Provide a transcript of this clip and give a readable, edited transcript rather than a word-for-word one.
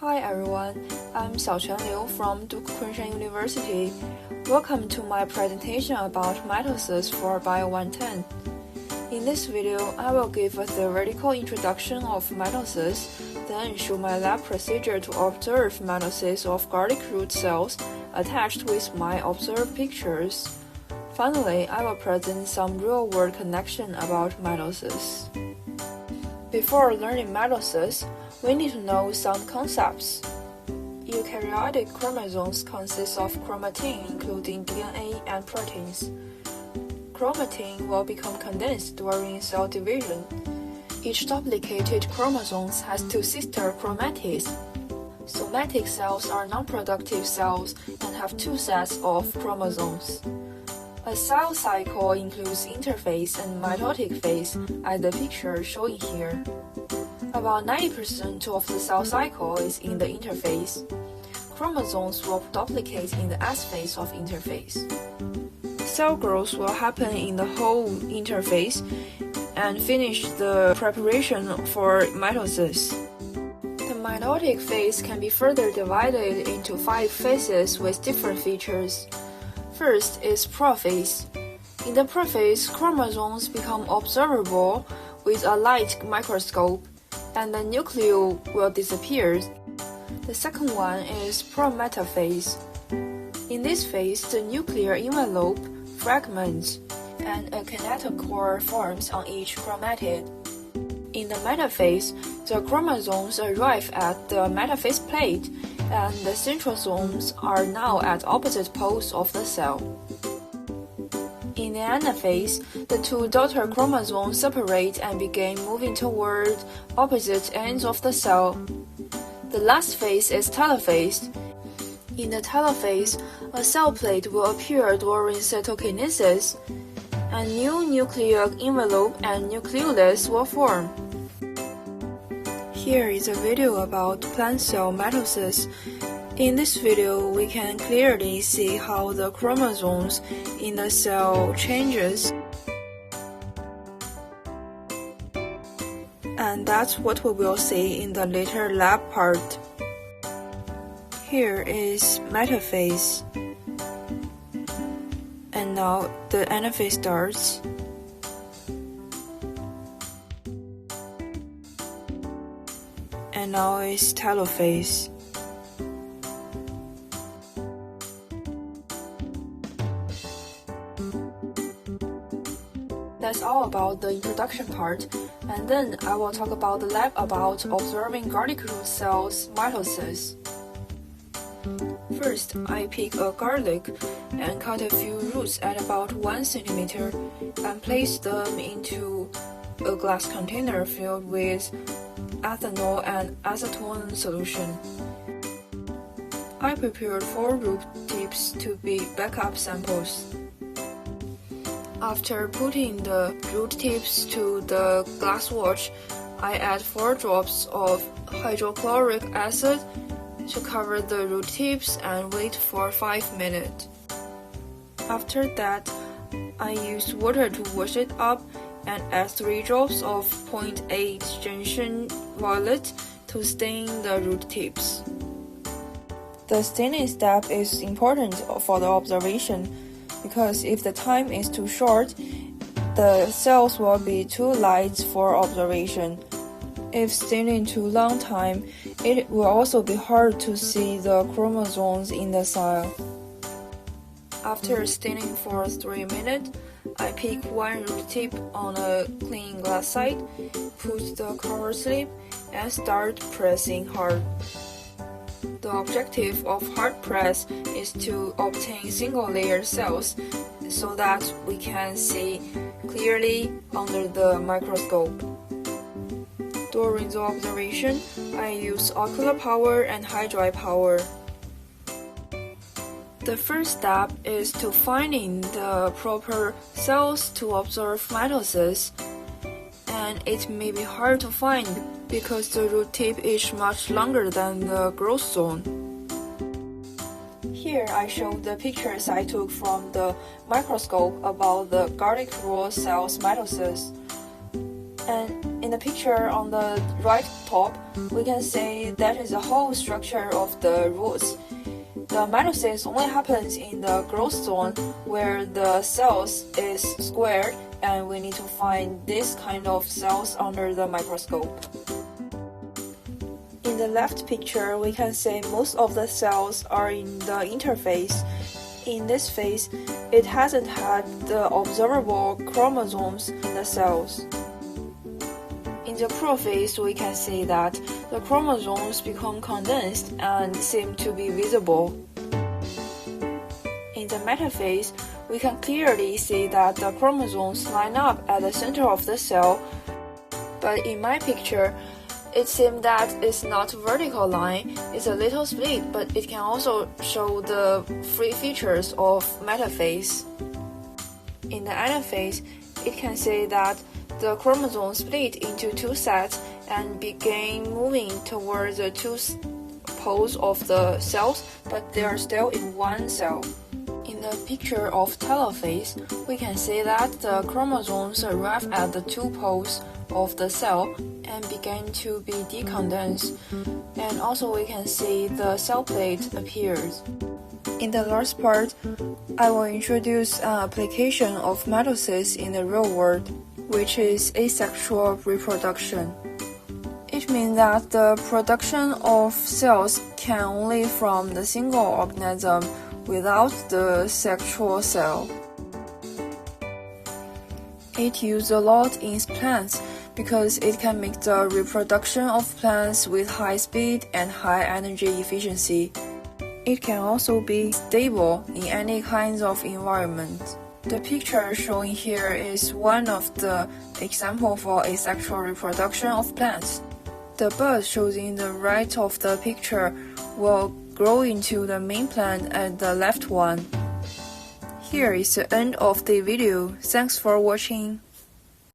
Hi everyone, I'm Xiaoquan Liu from Duke Kunshan University. Welcome to my presentation about mitosis for Bio 110. In this video, I will give a theoretical introduction of mitosis, then show my lab procedure to observe mitosis of garlic root cells attached with my observed pictures. Finally, I will present some real-world connection about mitosis. Before learning mitosis, we need to know some concepts. Eukaryotic chromosomes consist of chromatin, including DNA and proteins. Chromatin will become condensed during cell division. Each duplicated chromosome has two sister chromatids. Somatic cells are non-productive cells and have two sets of chromosomes. A cell cycle includes interphase and mitotic phase, as the picture showing here. About 90% of the cell cycle is in the interphase. Chromosomes will duplicate in the S phase of interphase. Cell growth will happen in the whole interphase and finish the preparation for mitosis. The mitotic phase can be further divided into 5 phases with different features. First is prophase. In the prophase, chromosomes become observable with a light microscope, and the nucleus will disappear. The second one is prometaphase. In this phase, the nuclear envelope fragments, and a kinetochore forms on each chromatid. In the metaphase, the chromosomes arrive at the metaphase plate, and the centrosomes are now at opposite poles of the cell. In the anaphase, the two daughter chromosomes separate and begin moving toward opposite ends of the cell. The last phase is telophase. In the telophase, a cell plate will appear during cytokinesis, and new nuclear envelope and nucleolus will form. Here is a video about plant cell mitosis. In this video, we can clearly see how the chromosomes in the cell changes. And that's what we will see in the later lab part. Here is metaphase. And now the anaphase starts. And now is telophase. That's all about the introduction part, and then I will talk about the lab about observing garlic root cells mitosis. First, I pick a garlic and cut a few roots at about 1 cm and place them into a glass container filled with ethanol and acetone solution. I prepared 4 root tips to be backup samples. After putting the root tips to the glass watch, I add 4 drops of hydrochloric acid to cover the root tips and wait for 5 minutes. After that, I use water to wash it up and add 3 drops of 0.8 gentian violet to stain the root tips. The staining step is important for the observation, because if the time is too short, the cells will be too light for observation. If staining too long time, it will also be hard to see the chromosomes in the cell. After staining for 3 minutes, I pick 1 root tip on a clean glass side, put the cover slip, and start pressing hard. The objective of hard press is to obtain single-layer cells so that we can see clearly under the microscope. During the observation, I use ocular power and high-dry power. The first step is to finding the proper cells to observe mitosis, and it may be hard to find because the root tip is much longer than the growth zone. Here I show the pictures I took from the microscope about the garlic root cells mitosis. And In the picture on the right top, we can see that is the whole structure of the roots. The mitosis only happens in the growth zone where the cells is squared, and we need to find this kind of cells under the microscope. In the left picture, we can see most of the cells are in the interphase. In this phase, it hasn't had the observable chromosomes in the cells. In the prophase, we can see that the chromosomes become condensed and seem to be visible. In the metaphase, we can clearly see that the chromosomes line up at the center of the cell, but in my picture, it seems that it's not vertical line, it's a little split, but it can also show the free features of metaphase. In the anaphase, it can say that the chromosomes split into two sets and begin moving towards the two poles of the cells, but they are still in one cell. In the picture of telophase, we can see that the chromosomes arrive at the two poles of the cell and begin to be decondensed, and also we can see the cell plate appears. In the last part, I will introduce an application of mitosis in the real world, which is asexual reproduction. It means that the production of cells can only from the single organism without the sexual cell. It used a lot in plants because it can make the reproduction of plants with high speed and high energy efficiency. It can also be stable in any kinds of environment. The picture shown here is one of the examples for asexual reproduction of plants. The bud shown in the right of the picture will grow into the main plant at the left one. Here is the end of the video. Thanks for watching.